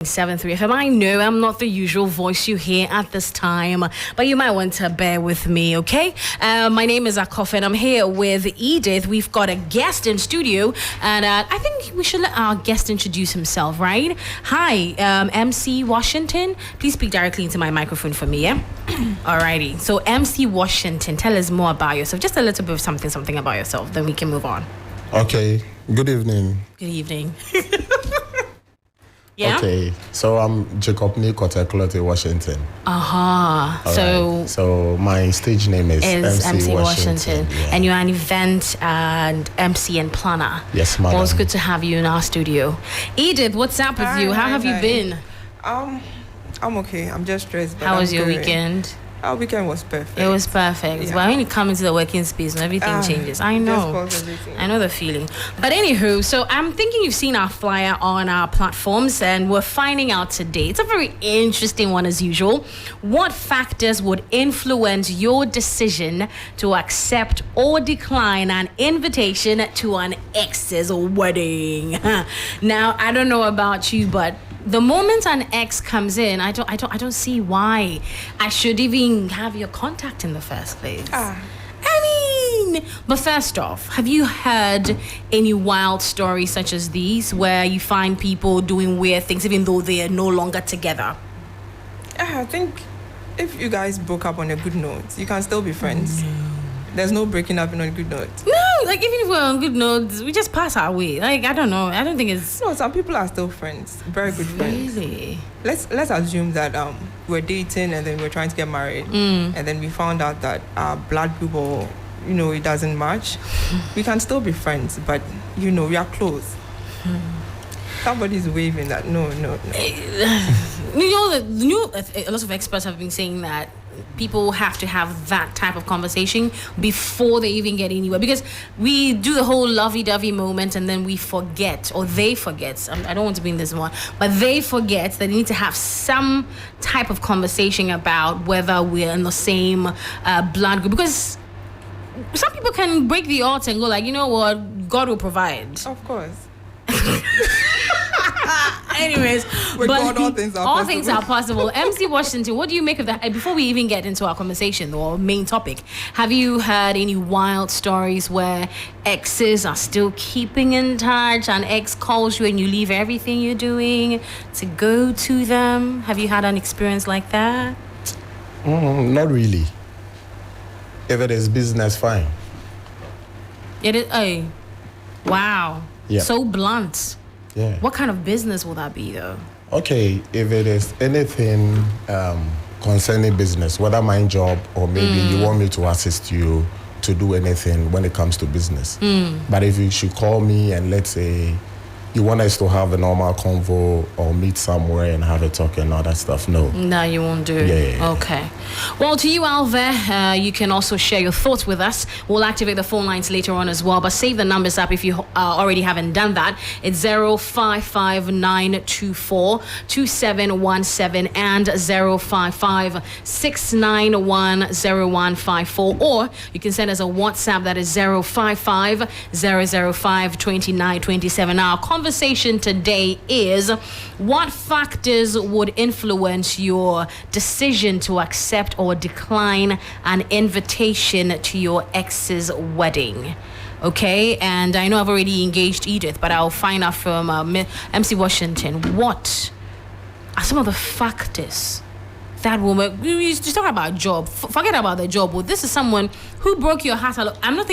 7.3 FM. I know I'm not the usual voice you hear at this time, but you might want to bear with me, okay? My name is Acceptor, and I'm here with Edith. We've got a guest in studio, and I think we should let our guest introduce himself, right? Hi, MC Washington. Please speak directly into my microphone for me, yeah? Alrighty. So, MC Washington, tell us more about yourself. Just a little bit of something about yourself, then we can move on. Okay. Good evening. Good evening. Yeah? Okay, so I'm Jacob Nicoteclote Washington. So my stage name is MC Washington. Yeah. And you're an event and MC and planner. Yes, madam. Well, it's good to have you in our studio. Edith, what's up with you? How have you been? I'm okay. I'm just stressed. But How was your good. weekend? Our weekend was perfect. It was perfect. Yeah. But when you come into the working space, everything changes. I know. I know the feeling. But anywho, so I'm thinking you've seen our flyer on our platforms, and we're finding out today. It's a very interesting one as usual. What factors would influence your decision to accept or decline an invitation to an ex's wedding? Now, I don't know about you, but the moment an ex comes in, I don't see why I should even have your contact in the first place. But first off, have you heard any wild stories such as these where you find people doing weird things even though they are no longer together? I think if you guys broke up on a good note, you can still be friends. There's no breaking up on a good note. No, like even if we're on good notes, we just pass our way. Like, I don't know. I don't think it's... No, some people are still friends. Very good friends. Really? Let's assume that we're dating and then we're trying to get married. And then we found out that our blood group or, it doesn't match. We can still be friends, but, we are close. Somebody's waving that. No. A lot of experts have been saying that people have to have that type of conversation before they even get anywhere, because we do the whole lovey-dovey moment and then we forget, or they forget. I don't want to be in this one, but they forget that they need to have some type of conversation about whether we're in the same blood group, because some people can break the odds and go like, you know what, God will provide. Of course. Anyways, with God, all things are possible. MC Washington, what do you make of that? Before we even get into our conversation or main topic, have you heard any wild stories where exes are still keeping in touch, and ex calls you and you leave everything you're doing to go to them? Have you had an experience like that? Not really. If it is business, fine. It is. Oh, wow. Yeah. So blunt. Yeah. What kind of business will that be, though? Okay, if it is anything concerning business, whether my job or maybe you want me to assist you to do anything when it comes to business. But if you should call me and let's say you want us to have a normal convo or meet somewhere and have a talk and all that stuff, no. No, you won't do it. Yeah. Okay. Well, to you out there, you can also share your thoughts with us. We'll activate the phone lines later on as well, but save the numbers up if you already haven't done that. It's 0559242717 and 0556910154, or you can send us a WhatsApp that is 0550052927. Our conversation today is: what factors would influence your decision to accept or decline an invitation to your ex's wedding? Okay, and I know I've already engaged Edith, but I'll find out from MC Washington, what are some of the factors that woman, you talk about job, forget about the job. Well, this is someone who broke your heart. I'm not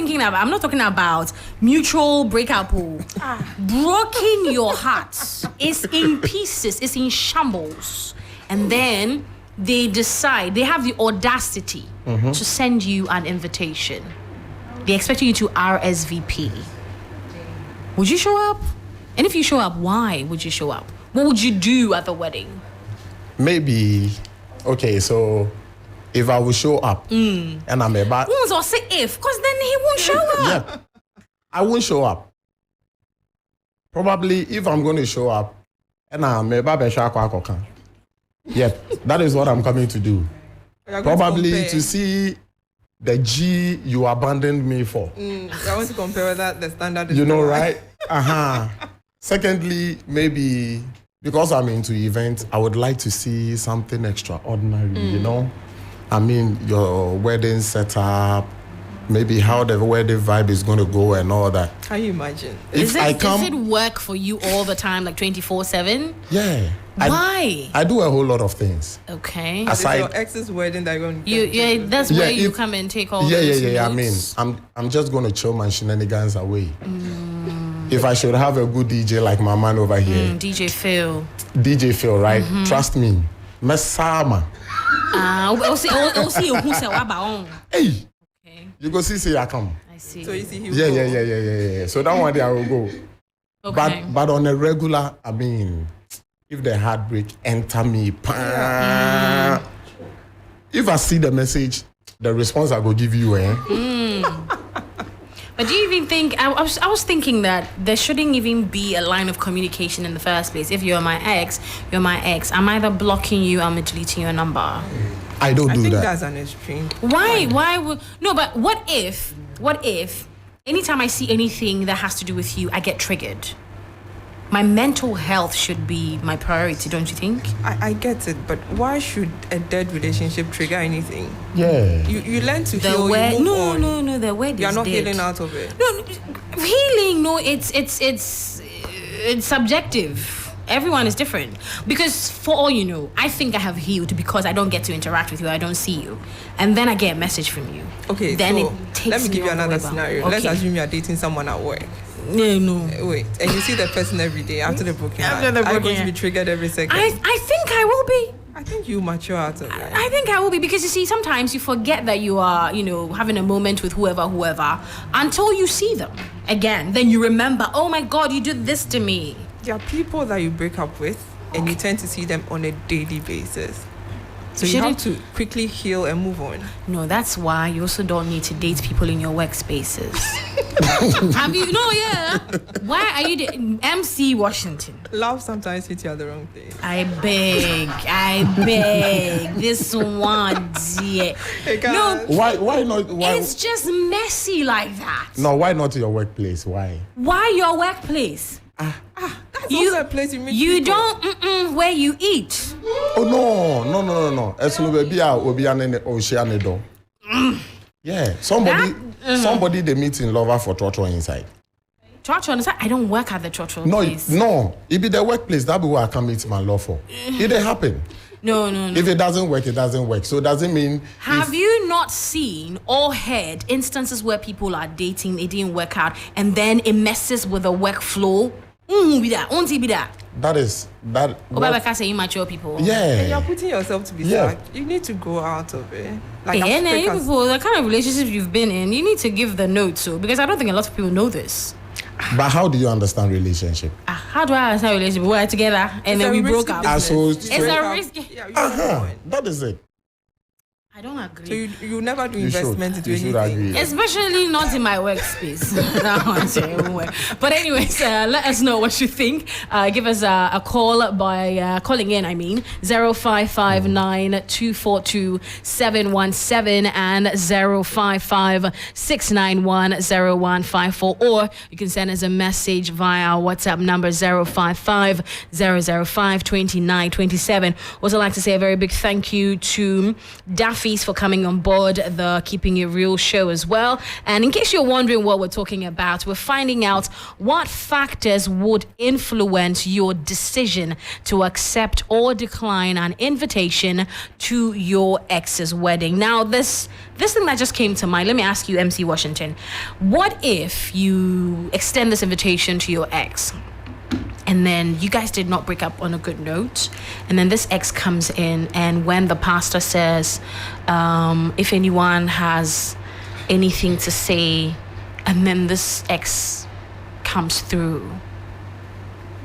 talking about mutual breakup. Broken your heart. It's in pieces, it's in shambles. And then they decide, they have the audacity to send you an invitation. They expect you to RSVP. Would you show up? And if you show up, why would you show up? What would you do at the wedding? Maybe... Okay, so if I will show up and I'm about... Or say if, because then he won't show up. Yeah, I won't show up. Probably if I'm going to show up and I'm about to that is what I'm coming to do. Probably to see the G you abandoned me for. I want to compare that, the standard is right? Secondly, maybe because I'm into events, I would like to see something extraordinary, you know? I mean, your wedding setup, maybe how the wedding vibe is going to go and all that. Can you imagine? Does it work for you all the time, like 24/7? Yeah. Why? I do a whole lot of things. Okay. It's your ex's wedding that you're going to that's where you come and take all those notes. I mean, I'm just going to chill my shenanigans away. If I should have a good DJ like my man over here. DJ Phil, right? Trust me. Mesama. Hey. Okay. You go see I come. I see. So you see him. Yeah. So that one day I will go. Okay. But on a regular, I mean, if the heartbreak enter me, if I see the message, the response I go give you, But do you even think, I was thinking that there shouldn't even be a line of communication in the first place. If you're my ex, you're my ex. I'm either blocking you, I'm deleting your number. I don't do that. I think that's an extreme. Why would, no, but what if anytime I see anything that has to do with you, I get triggered? My mental health should be my priority, don't you think? I get it, but why should a dead relationship trigger anything? Yeah. You learn to heal, you move on. No, the word is You're not dead. healing out of it. No, healing, no, it's subjective. Everyone is different. Because for all you know, I think I have healed because I don't get to interact with you, I don't see you. And then I get a message from you. Okay, then so it takes let me give you another scenario. Okay. Let's assume you're dating someone at work. No. Wait, and you see the person every day after the broken heart. Are you going to be triggered every second? I think I will be. I think you mature out of it. I think I will be because you see, sometimes you forget that you are, having a moment with whoever, until you see them again. Then you remember, oh my God, you did this to me. There are people that you break up with, and you tend to see them on a daily basis. So you have to quickly heal and move on. No, that's why you also don't need to date people in your workspaces. Have you? No, yeah. Why are you the MC Washington? Love sometimes hits you at the wrong place. I beg. This one, dear. Hey, no, why not? Why? It's just messy like that. No, why not your workplace? Why? Why your workplace? That's also a place you meet You people. don't where you eat. Oh no. Yeah, somebody they meet in Lover for Trotro inside. Trotro inside? I don't work at the Trotro place. No. It be the workplace. That be where I can meet my love for. It didn't happen. No. If it doesn't work, it doesn't work. So it doesn't mean. Have you not seen or heard instances where people are dating, it didn't work out, and then it messes with the workflow? Be that. That is that. Obama say immature people. Yeah. And you're putting yourself to be sacked. You need to go out of it. Like you people, the kind of relationship you've been in, you need to give the note so because I don't think a lot of people know this. But how do you understand relationship? How do I understand relationship? We were together and then we broke up. It's a risk. Yeah, that is it. I don't agree. So you never do investment into anything. Agree. Especially not in my workspace. But anyways, let us know what you think. Give us a call by calling in, 0559 242 717 and 055 691 0154. Or you can send us a message via our WhatsApp number 055 005 2927. Also like to say a very big thank you to Daffy for coming on board the Keeping It Real show as well. And in case you're wondering what we're talking about, we're finding out what factors would influence your decision to accept or decline an invitation to your ex's wedding. Now, this thing that just came to mind, let me ask you, MC Washington, what if you extend this invitation to your ex? And then you guys did not break up on a good note. And then this ex comes in, and when the pastor says, if anyone has anything to say, and then this ex comes through,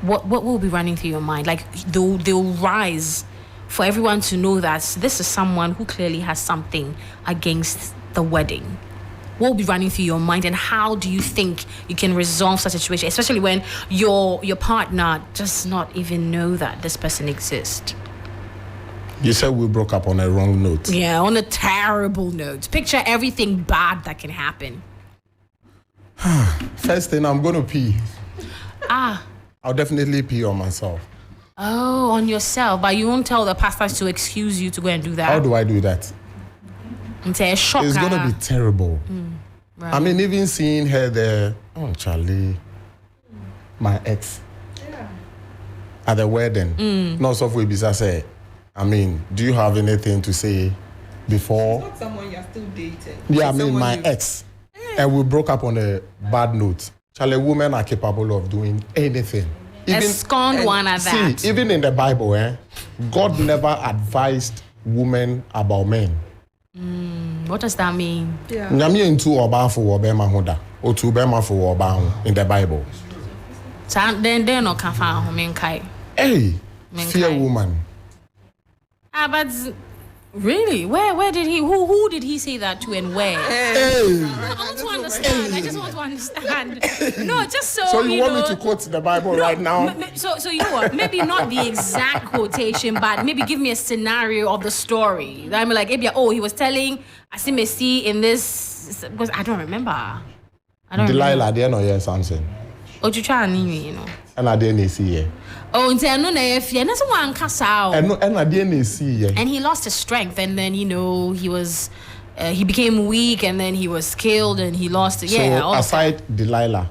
what will be running through your mind? Like they'll rise for everyone to know that this is someone who clearly has something against the wedding. What will be running through your mind, and how do you think you can resolve such a situation, especially when your partner does not even know that this person exists? You said we broke up on a wrong note. Yeah, on a terrible note. Picture everything bad that can happen. First thing, I'm going to pee. I'll definitely pee on myself. Oh, on yourself, but you won't tell the pastors to excuse you to go and do that. How do I do that? It's a shock. It's gonna be terrible. Right. I mean, even seeing her there, oh Charlie, my ex, at the wedding. No, so for Ibisa say, I mean, do you have anything to say before? It's not someone you're still dating. Yeah, I It's mean, someone my ex, and we broke up on a bad note. Charlie, women are capable of doing anything. A scorned one at that. See, even in the Bible, God never advised women about men. What does that mean? Yeah. Nyame into oba for obema hoda, or to obema for oba in the Bible. So then no can find home kai. Hey, Men fear kai. woman. But really, where did he? Who did he say that to and where? Hey. I want to understand. I just want to understand. No, just so. So you want know, me to quote the Bible right now? So you know what? Maybe not the exact quotation, but maybe give me a scenario of the story. I'm like, maybe he was telling Asimesi in this because I don't remember. Delilah, they know yes something. You know. And I didn't see it. Oh, and no, that's one casa. And I didn't see it. And he lost his strength, and then he was. He became weak, and then he was killed, and he lost it. Yeah. So aside Delilah,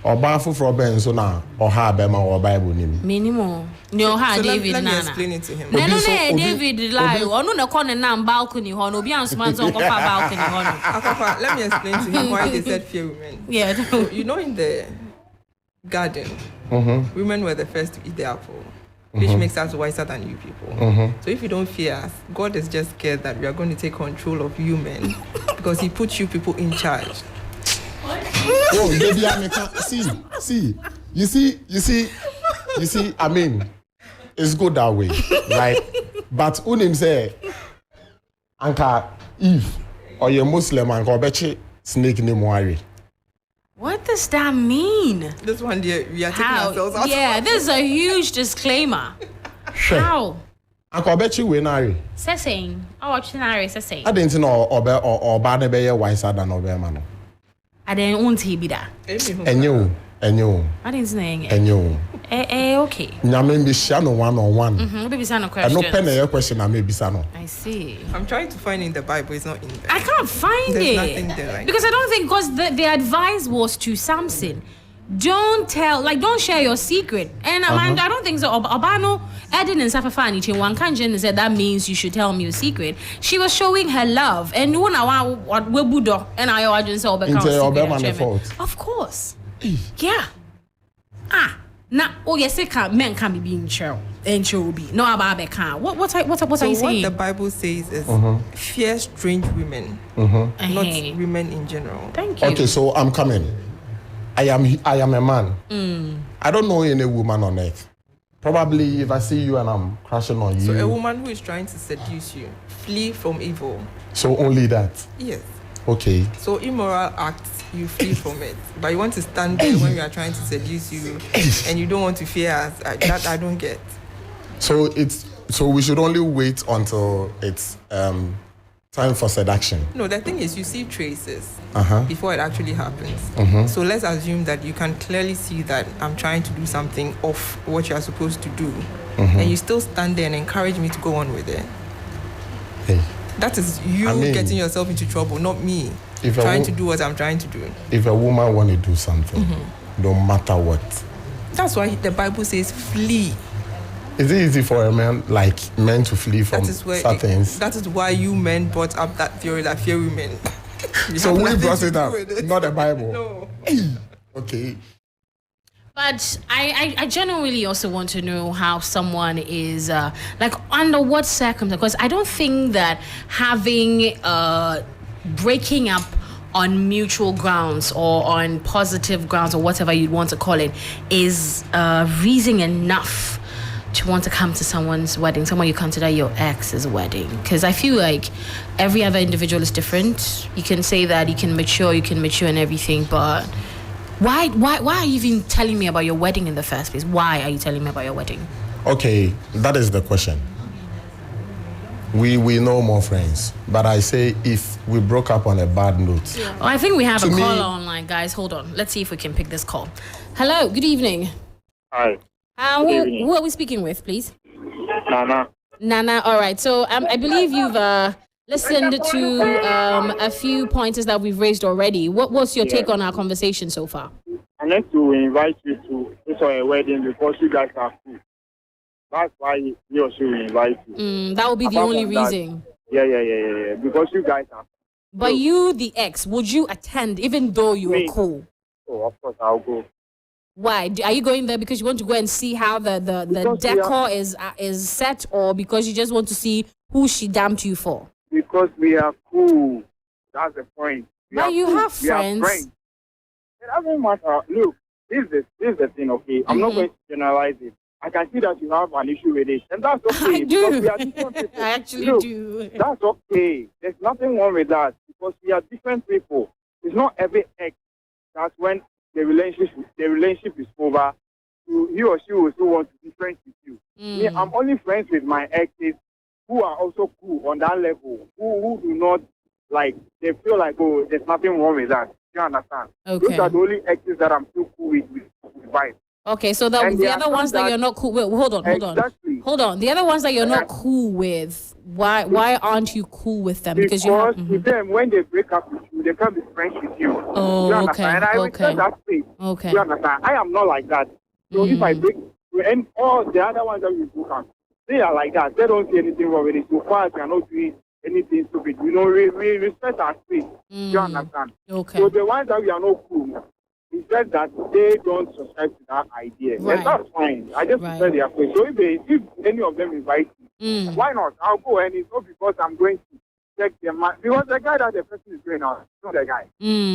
oba for Ben so na oha bema or Bible nimi. Minimum. No, ha So David let me Nana. explain it to him. No, Obi- David lie. Ono na corner na balcony ho no bi ansman so kofa balcony ho no. Akwafa, let me explain to him why they said fear women. Yeah. So, you know, in the garden, women were the first to eat the apple, which makes us wiser than you people. So if you don't fear us, God is just scared that we are going to take control of you men because He puts you people in charge. Oh, baby, see. You see, I mean, it's good that way, right? But unim say, Anka, if or you're Muslim and go betche snake name worry. What does that mean? This one, dear, we are taking How? ourselves out. Yeah, this is a huge disclaimer. How? Anka betche we nari. Sessing. Oh, scenario sessing. I didn't know or bad be wiser than obema no. I didn't want to be that. Enyo. I didn't know. Enyo. Okay. Nyame bi sha no one on one. Maybe some I questions. no pen your question I may be sano. I see. I'm trying to find in the Bible. It's not in there. I can't find There's it. nothing there like because I don't think because the advice was to Samson. Don't share your secret. And I don't think so. Obano Eden and Safafani Chin one kanjin said that means you should tell me your secret. She was showing her love. And when I want we budo and I just say Obama fault. Of course. Yeah. Yes, men can be being chill. And she will be. No about can. What are you So saying? what the Bible says is fear strange women, not women in general. Thank you. Okay, so I'm coming. I am a man. I don't know any woman on earth. Probably if I see you and I'm crashing on you. So a woman who is trying to seduce you, flee from evil. So only that. Yes. Okay. So immoral acts, you flee from it. But you want to stand there when we are trying to seduce you and you don't want to fear us. That I don't get. So we should only wait until it's time for seduction. No, the thing is you see traces before it actually happens. So let's assume that you can clearly see that I'm trying to do something off what you are supposed to do. And you still stand there and encourage me to go on with it. Hey. That is you getting yourself into trouble, not me trying to do what I'm trying to do. If a woman want to do something, no matter what. That's why the Bible says flee. Is it easy for a man to flee from certain things? That is why you men brought up that theory that fear women. So we brought it up, not the Bible. No. Okay. But I genuinely also want to know how someone is under what circumstances, because I don't think that having breaking up on mutual grounds or on positive grounds or whatever you'd want to call it is reason enough to want to come to someone's wedding, someone you consider your ex's wedding. Because I feel like every other individual is different. You can say that you can mature and everything, but why are you even telling me about your wedding in the first place? Why are you telling me about your wedding? Okay, that is the question. We no more friends, but I say if we broke up on a bad note. Oh, I think we have a caller online, guys. Hold on. Let's see if we can pick this call. Hello, good evening. Hi. Who are we speaking with, please? Nana. Nana, all right. So I believe you've listened to a few pointers that we've raised already. What's your take on our conversation so far? I need to invite you to a wedding because you guys are cool. That's why he or she will invite you. That will be the Apart only from that, reason. Yeah. Because you guys are cool. But you, the ex, would you attend even though you are cool? Oh, of course, I'll go. Why? Are you going there because you want to go and see how the decor is set, or because you just want to see who she dumped you for? Because we are cool. That's the point. But you cool. have friends. It doesn't matter. Look, this is the thing, okay? I'm not going to generalize it. I can see that you have an issue with it, and that's okay. I do. Because we are different people. I actually Look, do. That's okay. There's nothing wrong with that because we are different people. It's not every ex that when the relationship is over, he or she will still want to be friends with you. Me, I'm only friends with my exes who are also cool on that level, who do not they feel like, oh, there's nothing wrong with that. You understand? Okay. Those are the only exes that I'm still cool with vibe. Okay, so the other ones that you're not cool with, hold on. Hold on. The other ones that you're not cool with, why aren't you cool with them? Because with them, when they break up with you, they can't be friends with you. Oh, you okay. And I respect that space. Okay. You understand? I am not like that. So if I break, and all the other ones that we broke up, they are like that. They don't see anything wrong with it. So far, they are not doing anything stupid. You know, we respect our space. You understand? Okay. So the ones that we are not cool with, it's just that they don't subscribe to that idea. Right. And that's fine. I just respect their place. So if any of them invite me, why not? I'll go, and it's not because I'm going to check them out. Because the guy that the person is going on, not the guy.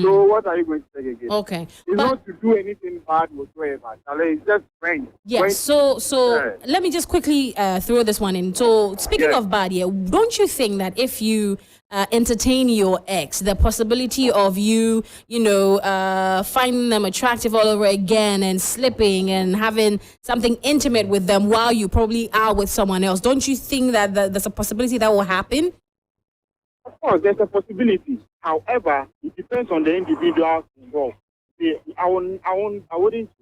So what are you going to check again? Okay. It's not to do anything bad whatsoever. It's just friends. Yes. So let me just quickly throw this one in. So speaking of bad, don't you think that if you entertain your ex, the possibility of you finding them attractive all over again and slipping and having something intimate with them while you probably are with someone else, don't you think that there's a possibility that will happen? Of course, there's a possibility. However, it depends on the individual involved. See, I wouldn't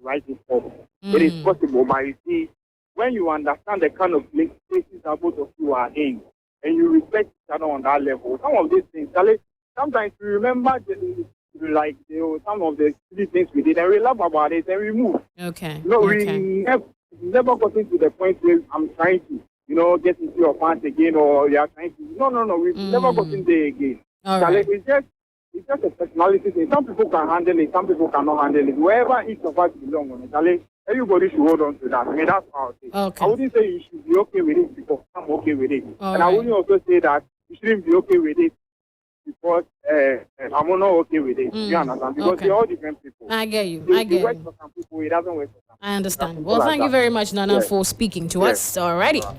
write it off. It is possible, but you see, when you understand the kind of places that both of you are in, and you respect each other on that level, some of these things, sometimes we remember some of the silly things we did, and we laugh about it, and we move. Okay. No, we never gotten to the point where I'm trying to, get into your pants again, or you are trying to. No. We've never gotten there again. All right. It's just a personality thing. Some people can handle it, some people cannot handle it. Wherever each of us belong on it, everybody should hold on to that. I mean, that's how it is. Okay. I wouldn't say you should be okay with it because I'm okay with it. All and right. I wouldn't also say that you shouldn't be okay with it because I'm not okay with it. You understand? Because we're all different people. I get you. It works for some people, it doesn't work for some people. I understand. Well, thank you very much, Nana, for speaking to us. Alrighty.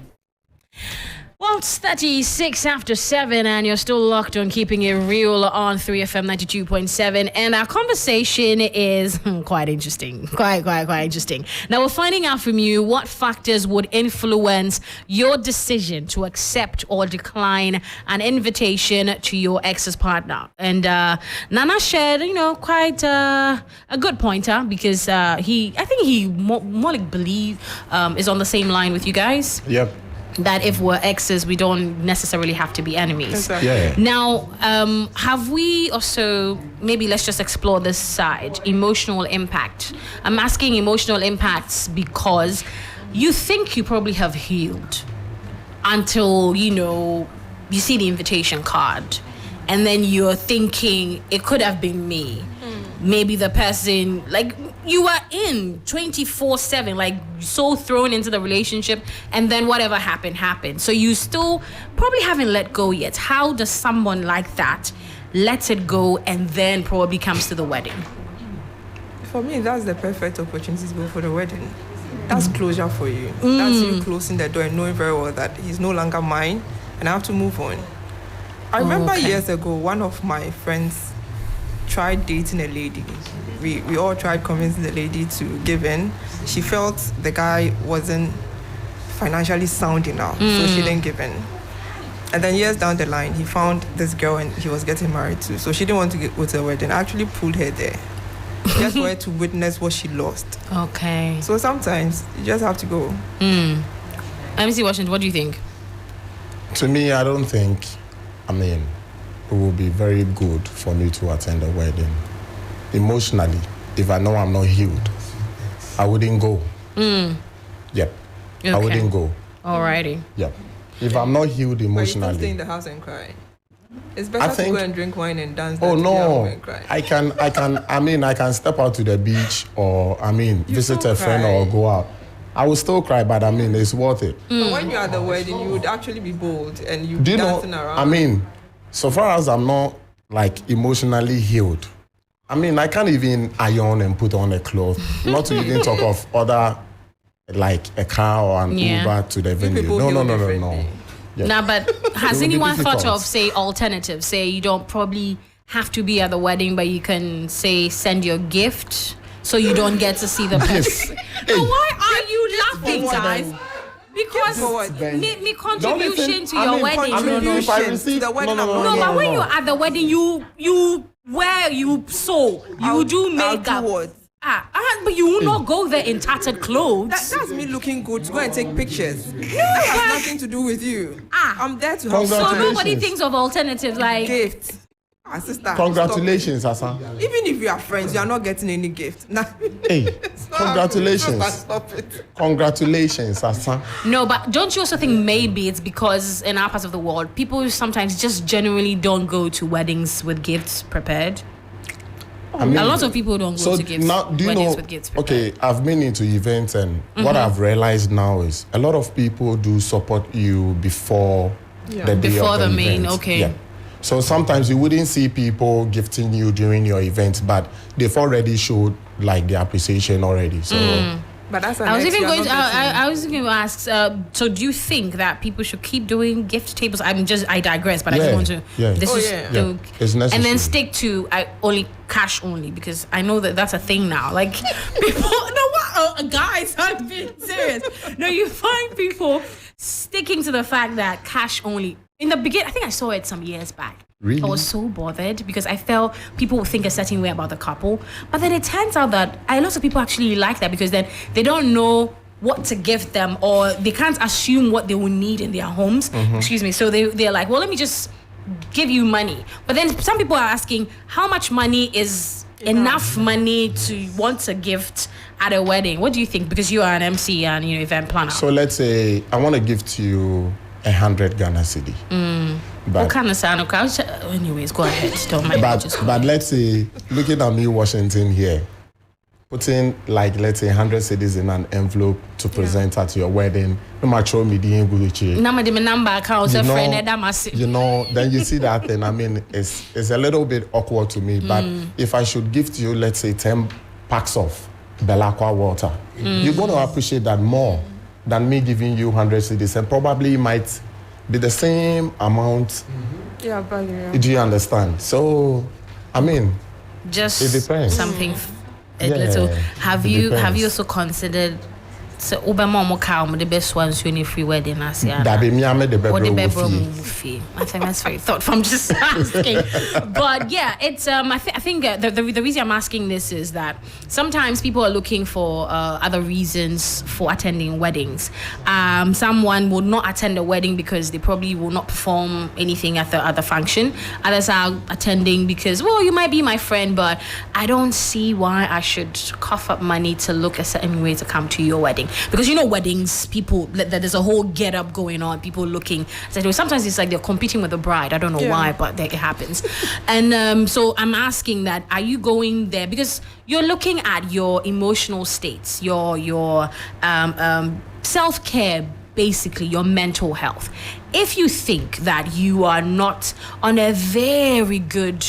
Well, it's 36 after 7, and you're still locked on Keeping It Real on 3FM 92.7. And our conversation is quite interesting. Quite interesting. Now, we're finding out from you what factors would influence your decision to accept or decline an invitation to your ex's partner. And Nana shared, quite a good pointer because I think he more like believe is on the same line with you guys. Yep. That if we're exes, we don't necessarily have to be enemies. Exactly. Yeah. Now, have we also, maybe let's just explore this side, emotional impact. I'm asking emotional impacts because you think you probably have healed until, you see the invitation card. And then you're thinking, it could have been me. Maybe the person, you are in 24/7, so thrown into the relationship, and then whatever happened. So you still probably haven't let go yet. How does someone like that let it go and then probably comes to the wedding? For me, that's the perfect opportunity to go for the wedding. That's closure for you. That's you closing the door and knowing very well that he's no longer mine and I have to move on. I remember years ago, one of my friends tried dating a lady. We all tried convincing the lady to give in. She felt the guy wasn't financially sound enough, so she didn't give in. And then years down the line, he found this girl and he was getting married to. So she didn't want to go to the wedding. I actually pulled her there. just for her to witness what she lost. Okay. So sometimes you just have to go. MC Washington, what do you think? To me, I don't think, it will be very good for me to attend a wedding. Emotionally, if I know I'm not healed, I wouldn't go. Yep. Okay. I wouldn't go. Alrighty. Yep. If I'm not healed But you still emotionally. stay in the house and cry. It's better to go and drink wine and dance Oh than to be at home no, and cry. I can step out to the beach or visit still a friend cry. or go out. I will still cry, but it's worth it. But when you're at the wedding, you would actually be bold and you'd Do be you know? dancing around. So far as I'm not emotionally healed, I can't even iron and put on a cloth. Not to even talk of other like a car or an Uber to the venue. people No. heal differently. Yeah. Now, but has It will be anyone thought difficult. of, say, alternatives? Say you don't probably have to be at the wedding, but you can, say, send your gift so you don't get to see the person. Hey. But why are you laughing, what? guys? Because For what? me contribution to I your mean, wedding. if I Contribution receive to the wedding no, No, but when no. you're at the wedding, you wear, you sew, you do makeup. I'll do what? But you will not go there in tattered clothes. That's me looking good to go and take pictures. That has nothing to do with you. I'm there to help. So Congratulations. nobody thinks of alternatives like Gift. Sister. Congratulations, Asa. Stop. Even if you are friends, you are not getting any gift. Nah. Hey, It's not congratulations. happening. Stop it. Congratulations, Asa. No, but don't you also think maybe it's because in our part of the world, people sometimes just generally don't go to weddings with gifts prepared? A lot of people don't go to gifts, now, do you weddings know? with gifts prepared. Okay, I've been into events, and what I've realized now is a lot of people do support you before the day Before of the the main, event. okay. Yeah. So sometimes you wouldn't see people gifting you during your event, but they've already showed like their appreciation already. So But that's I was even going to, I I was going to ask, so do you think that people should keep doing gift tables? I digress, but I Yeah, just want to, yeah. this Oh, is, yeah. to- Yeah, it's necessary. and then stick to only cash only, because I know that that's a thing now. Like people, no, what, guys, I'm being serious. No, you find people sticking to the fact that cash only. In the beginning, I think I saw it some years back. Really? I was so bothered because I felt people would think a certain way about the couple. But then it turns out that a lot of people actually like that, because then they don't know what to give them, or they can't assume what they will need in their homes. Excuse me. So they're like, well, let me just give you money. But then some people are asking, how much money is enough money to want a gift at a wedding? What do you think? Because you are an MC and event planner. So let's say I want to give to you 100 Ghana cedi. What But, kind of sound? Okay, anyways, go ahead. Don't mind. but let's say, looking at me, Washington here, putting like, let's say 100 cedis in an envelope to present at your wedding. No matter me, Number the number account a friend that must. then you see that thing. It's a little bit awkward to me. But if I should give to you, let's say 10 packs of Belacqua water, you're going to appreciate that more than me giving you 100 cedis, and probably might be the same amount. Yeah, but yeah. Do you understand? So, Just it depends. something a Yeah, little. Have it you depends. also considered? So Obama mo car the best ones when free wedding as that be me, I made the or the bedroom. bedroom movie. I think that's very thoughtful. I'm just asking, but yeah, it's I think the reason I'm asking this is that sometimes people are looking for other reasons for attending weddings. Someone will not attend a wedding because they probably will not perform anything at the function. Others are attending because, well, you might be my friend, but I don't see why I should cough up money to look a certain way to come to your wedding. Because weddings, people, there's a whole get up going on, people looking. So sometimes it's like they're competing with the bride. I don't know why, but it happens. And so I'm asking that, are you going there? Because you're looking at your emotional states, your self-care, basically your mental health. If you think that you are not on a very good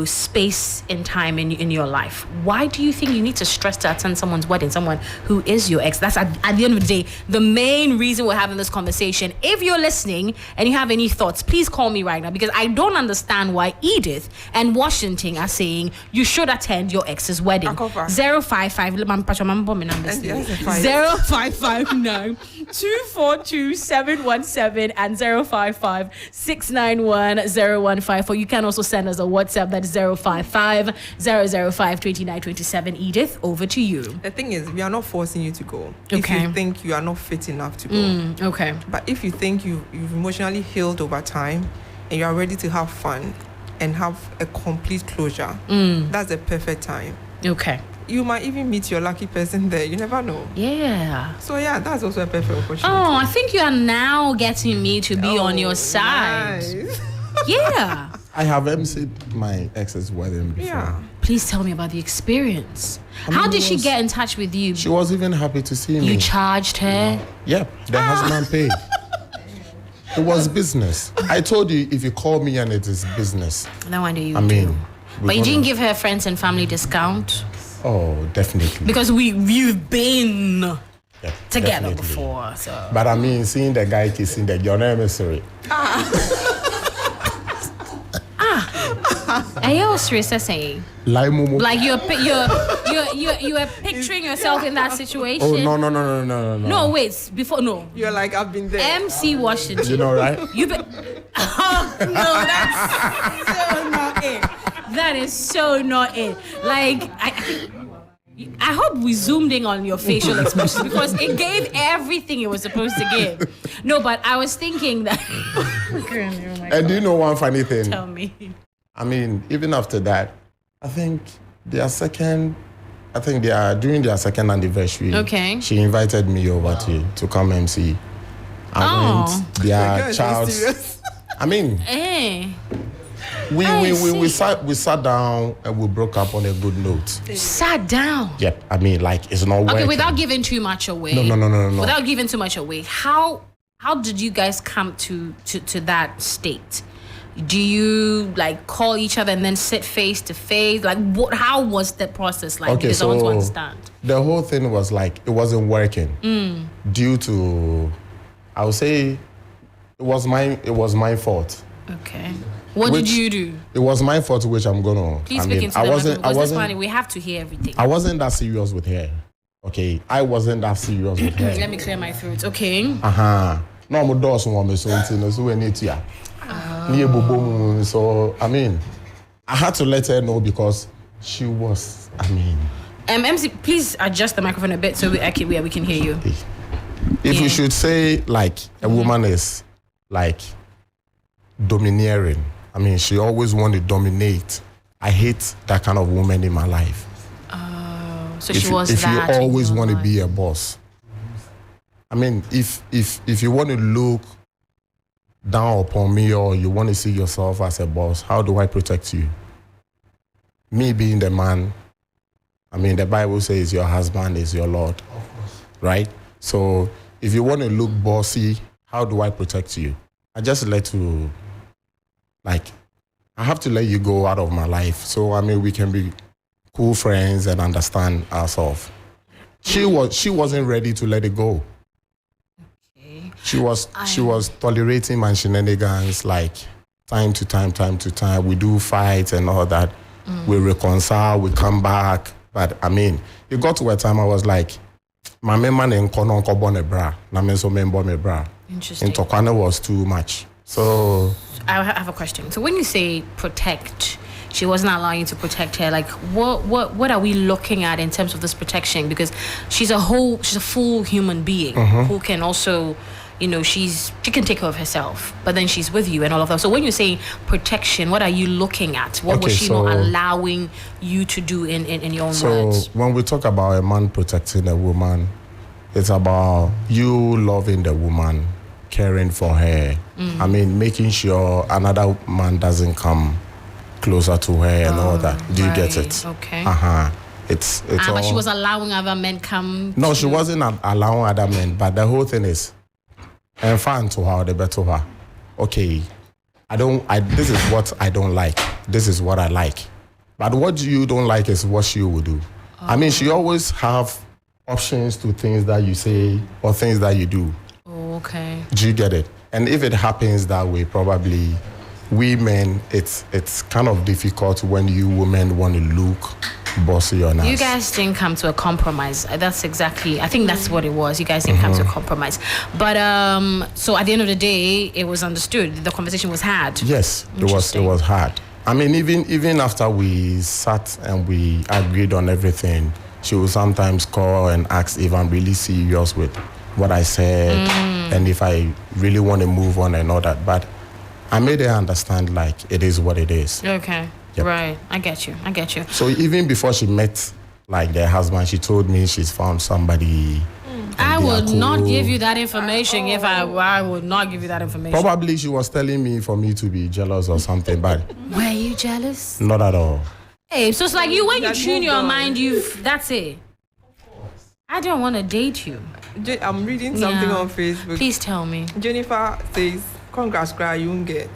space and time in your life, why do you think you need to stress to attend someone's wedding, someone who is your ex? That's at the end of the day the main reason we're having this conversation. If you're listening and you have any thoughts, please call me right now, because I don't understand why Edith and Washington are saying you should attend your ex's wedding. 055 0559 242 717 and 055 691 0154. You can also send us us on WhatsApp. That's 055 005 2927. Edith, over to you. The thing is, we are not forcing you to go. Okay. If you think you are not fit enough to go. Okay. But if you think you've emotionally healed over time and you are ready to have fun and have a complete closure, that's the perfect time. Okay. You might even meet your lucky person there. You never know. Yeah. So yeah, that's also a perfect opportunity. Oh, I think you are now getting me to be on your side. Nice. Yeah. I have emceed my ex's wedding before. Yeah. Please tell me about the experience. How did she get in touch with you? She was even happy to see me. You charged her? Yep, the husband paid. It was business. I told you, if you call me and it is business. No wonder you I mean, do. we're But you didn't gonna- give her friends and family discount? Oh, definitely. Because we've been Yep, together definitely. before, so. But I mean, seeing the guy kissing the girl, I'm sorry. Are you serious saying? Like Momo. Like you are picturing yourself in that situation? Oh no. No, wait. Before no. You're like, I've been there. MC Washington. You know, right? You be. Oh no, that's so not it. That is so not it. Like I hope we zoomed in on your facial expressions because it gave everything it was supposed to give. No, but I was thinking that. And do you know one funny thing? Tell me. I mean, even after that, I think they are during their second anniversary. Okay. She invited me over to come MC. I went Girl, their is child's. serious? I mean, Eh. we see. sat down and we broke up on a good note. Sat down. Yep. I mean, like it's not working. Okay, without giving too much away. No. Without giving too much away, how did you guys come to that state? Do you like call each other and then sit face to face? Like, how was the process like? Okay, Because I want to so understand. the whole thing was like it wasn't working due to, I would say, it was my fault. Okay. What did Which- you do? It was my fault, which I'm gonna. Please I speak mean, into I the wasn't. microphone I because this wasn't. party, we have to hear everything. I wasn't that serious with her. Okay, I wasn't that serious with her. Let me clear my throat. Okay. No, I'm a dog, so I'm so we need to. So I mean, I had to let her know because she was. I mean, MC, please adjust the microphone a bit so we can hear you. if Yeah. we should say like a woman is like domineering. I mean, she always want to dominate. I hate that kind of woman in my life. So If she was if that. you in always your want to life. be a boss. I mean, if you want to look down upon me or you want to see yourself as a boss, how do I protect you? Me being the man, I mean, the Bible says your husband is your Lord, right? So if you want to look bossy, how do I protect you? I just I have to let you go out of my life. So, I mean, we can be cool friends and understand ourselves. She wasn't ready to let it go. Okay. She was tolerating my shenanigans like time to time. We do fights and all that. We reconcile, we come back. But I mean, it got to a time I was like, my man and kono kobone bra, na me so membo me bra. Interesting. In Tokwane was too much. So I have a question. So when you say protect, she wasn't allowing you to protect her. Like, what are we looking at in terms of this protection? Because she's a full human being who can also, she can take care of herself. But then she's with you and all of that. So when you say protection, what are you looking at? What was Okay, she not allowing you to do in your own words? So when we talk about a man protecting a woman, it's about you loving the woman, caring for her. I mean, making sure another man doesn't come closer to her and all that. Do you get it? Okay. It's all. But she was allowing other men come. No, she wasn't allowing other men. But the whole thing is, and fine to her, the better her. Okay, this is what I don't like. This is what I like. But what you don't like is what she will do. I mean, she always have options to things that you say or things that you do. Oh, okay. Do you get it? And if it happens that way, probably we men, it's kind of difficult when you women want to look bossy on us. You guys didn't come to a compromise. That's exactly, I think that's what it was. You guys didn't come to a compromise. But so at the end of the day, it was understood. The conversation was had. Yes, it was Interesting. hard. I mean, even after we sat and we agreed on everything, she would sometimes call and ask if I'm really serious with what I said and if I really want to move on and all that. But I made her understand like it is what it is. Okay. Yep. Right. I get you. So even before she met like their husband, she told me she's found somebody. I would not give you that information if I would not give you that information. Probably she was telling me for me to be jealous or something, but Were you jealous? not at all. Hey, so it's like you when you That tune your moved on. mind, that's it. I don't want to date you. I'm reading something Yeah. on Facebook. Please tell me. Jennifer says, "Congrats, cry, you won't get."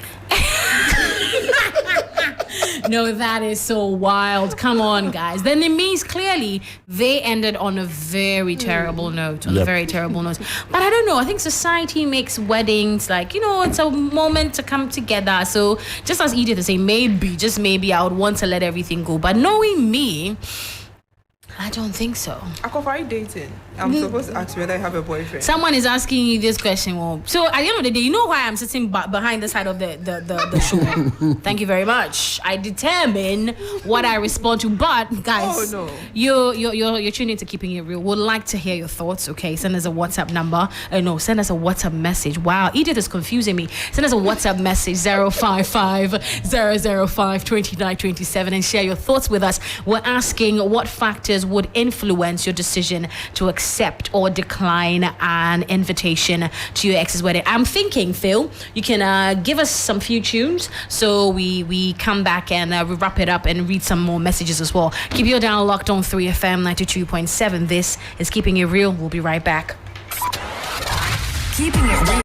No, that is so wild. Come on, guys. Then it means clearly they ended on a very terrible note. On a Yep. very terrible note. But I don't know. I think society makes weddings like, it's a moment to come together. So just as Edith is saying, just maybe I would want to let everything go. But knowing me, I don't think so. Akofa, are you dating? I'm supposed to ask whether I have a boyfriend. Someone is asking you this question. Well, so at the end of the day, you know why I'm sitting behind the side of the show. Thank you very much. I determine what I respond to. But guys, Oh, no. you're tuning into Keeping It Real. Would like to hear your thoughts. Okay, send us a WhatsApp number. No, send us a WhatsApp message. Wow, Edith is confusing me. Send us a WhatsApp message 055-005-2927 and share your thoughts with us. We're asking what factors would influence your decision to accept or decline an invitation to your ex's wedding. I'm thinking, Phil, you can give us some few tunes so we come back and we wrap it up and read some more messages as well. Keep your dial locked on 3FM 92.7. This is Keeping It Real. We'll be right back. Keeping it real.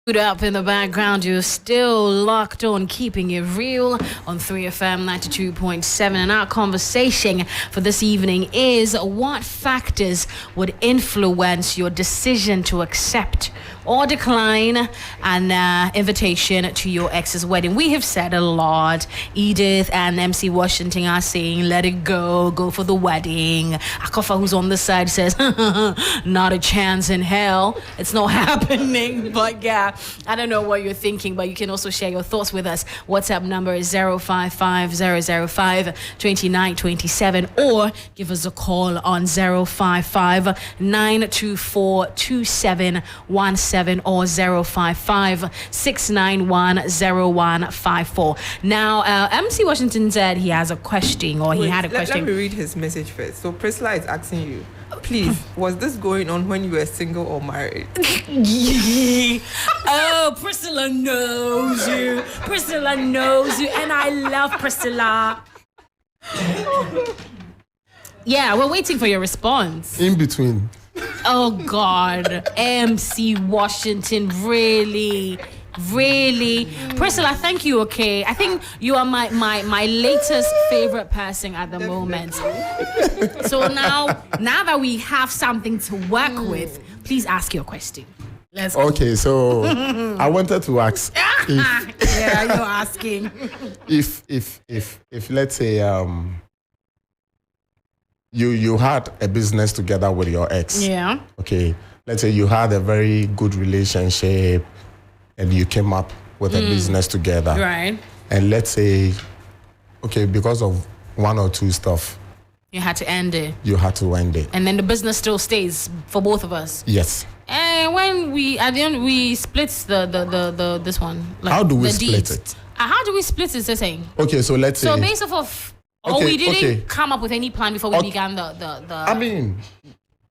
Good up in the background, you're still locked on Keeping It Real on 3FM 92.7, and our conversation for this evening is what factors would influence your decision to accept or decline an invitation to your ex's wedding. We have said a lot. Edith and MC Washington are saying, let it go for the wedding. Akofa, who's on the side, says, not a chance in hell. It's not happening. But yeah, I don't know what you're thinking, but you can also share your thoughts with us. WhatsApp number is 055-005-2927, or give us a call on 055-924-2717 or 055-691-0154. Now, MC Washington said he has a question, or he had a question. Let me read his message first. So Priscilla is asking you, please, was this going on when you were single or married? Oh, Priscilla knows you. Priscilla knows you, and I love Priscilla. Yeah, we're waiting for your response. In between. Oh God, MC Washington, really? Priscilla, thank you. Okay, I think you are my latest favorite person at the moment. So now that we have something to work with, please ask your question. Let's go. Okay, so I wanted to ask yeah, you're asking. if let's say you had a business together with your ex. Yeah. Okay. Let's say you had a very good relationship and you came up with a business together. Right. And let's say, okay, because of one or two stuff, You had to end it. you had to end it. And then the business still stays for both of us. Yes. And when we at the end we split the this one. Like, How do we the split deeds. it? How do we split it? The thing. Okay, so let's say. So based off of, Okay, we didn't okay. come up with any plan before we Okay. began the. I mean,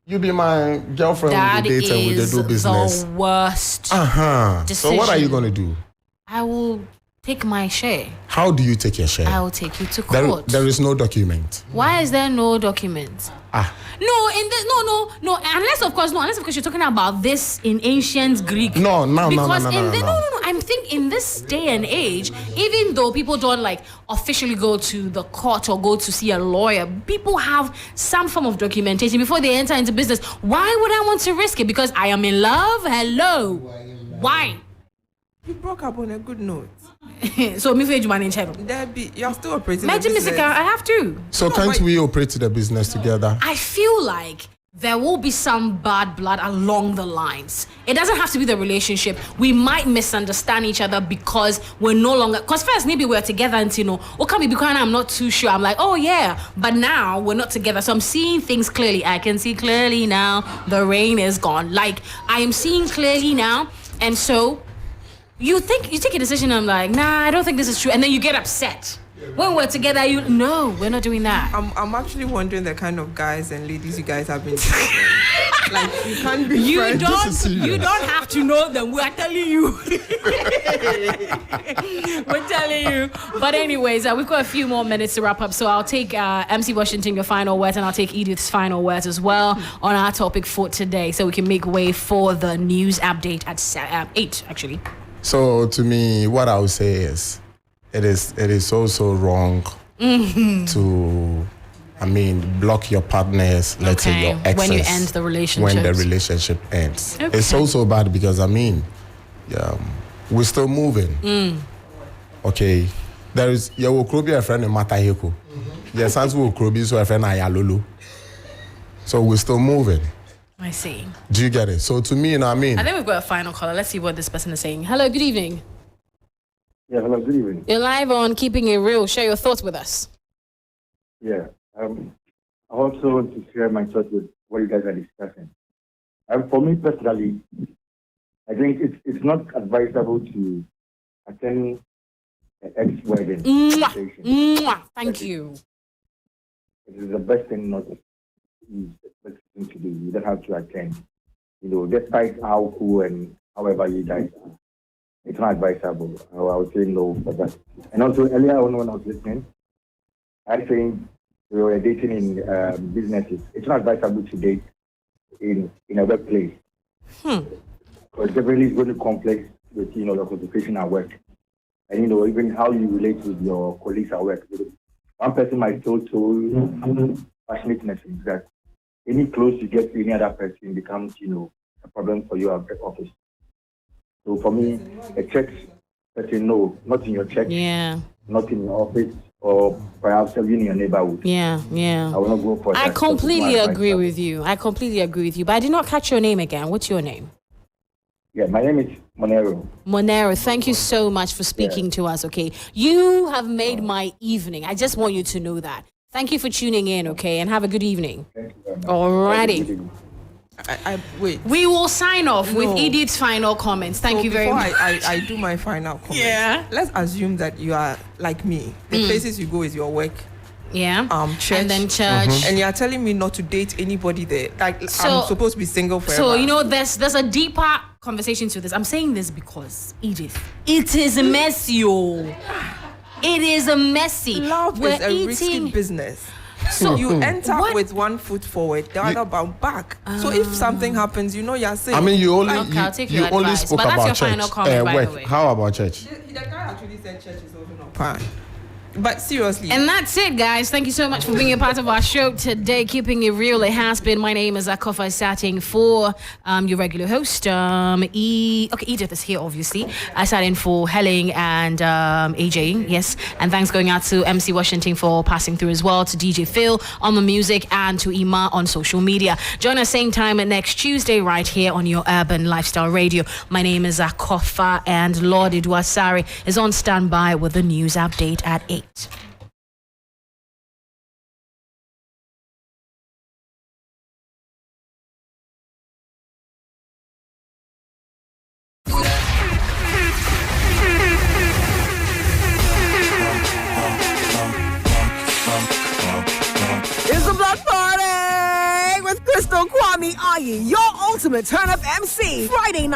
you be my girlfriend, That we date and we is do business. the worst. So what are you decision. going to do? I will take my share. How do you take your share? I will take you to court. There is no document. Why is there no document? No, unless of course you're talking about this in ancient Greek. No. Because I'm thinking in this day and age, even though people don't like officially go to the court or go to see a lawyer, people have some form of documentation before they enter into business. Why would I want to risk it? Because I am in love? Hello. Why? You broke up on a good note. So me for man in channel. Debbie, you're still operating. Imagine a business. I have to. So can't we operate the business together? I feel like there will be some bad blood along the lines. It doesn't have to be the relationship. We might misunderstand each other because we're no longer. Because first maybe we're together and okay, because I'm not too sure. I'm like, oh yeah, but now we're not together. So I'm seeing things clearly. I can see clearly now. The rain is gone. Like I am seeing clearly now, and so. You take a decision. I'm like, nah, I don't think this is true, and then you get upset. When we're together, no, we're not doing that. I'm actually wondering the kind of guys and ladies you guys have been dating. Like you can't be friends. You don't have to know them. We're telling you. We're telling you. But anyways, we've got a few more minutes to wrap up. So I'll take MC Washington, your final words, and I'll take Edith's final words as well on our topic for today, so we can make way for the news update at 8, actually. So to me, what I would say is, it is also wrong to, block your partners, let's say your exes. When you end the relationship. When the relationship ends. Okay. It's also bad because, we're still moving. Okay. There is, your Okrobi a friend in Mataheko. Yes, as we Okrobi, so a friend Ayalulu. So we're still moving. I see. Do you get it? So to me, I think we've got a final caller. Let's see what this person is saying. Hello, good evening. Yeah, hello, good evening. You're live on Keeping It Real. Share your thoughts with us. Yeah, I also want to share my thoughts with what you guys are discussing. For me personally, I think it's not advisable to attend an ex-wedding. Thank you. It is the best thing not to do. You don't have to attend. Despite how cool and however you guys are, it's not advisable. I would say no for that. And also earlier on when I was listening, I think we were dating in businesses. It's not advisable to date in a workplace. Because definitely it's going to conflict with your concentration at work, and even how you relate with your colleagues at work. One person might feel so passionateness that any close you get to any other person becomes a problem for you at the office. So for me, a church person, no, not in your church, not in your office, or perhaps even in your neighborhood. Yeah. I will not go for that. I completely agree with you. But I did not catch your name again. What's your name? Yeah, my name is Monero. Monero, thank you so much for speaking to us, okay? You have made my evening. I just want you to know that. Thank you for tuning in, okay? And have a good evening. Thank you very much. Alrighty. Wait. We will sign off with Edith's final comments. Thank you very much. Before I do my final comments, let's assume that you are like me. The places you go is your work. Yeah. Church. And then church. And you're telling me not to date anybody there. Like, I'm supposed to be single forever. So, there's a deeper conversation to this. I'm saying this because, Edith, it is messy, It is a messy. Love is a risky business. So you enter with one foot forward, the other bound back. So if something happens, you're saying. I mean, you only advice, spoke but that's about your church. final comment, by the way. How about church? The guy actually said church is also not fine. But seriously. And that's it, guys. Thank you so much for being a part of our show today. Keeping it real, it has been. My name is Akofa Satting for your regular host. Edith is here, obviously. I sat in for Helen and AJ, yes. And thanks going out to MC Washington for passing through as well, to DJ Phil on the music, and to Ima on social media. Join us same time next Tuesday right here on your Urban Lifestyle Radio. My name is Akofa, and Lord Idwasari is on standby with the news update at 8. It's the Block Party with Crystal Kwame Ayi, your ultimate turn-up MC. Friday night.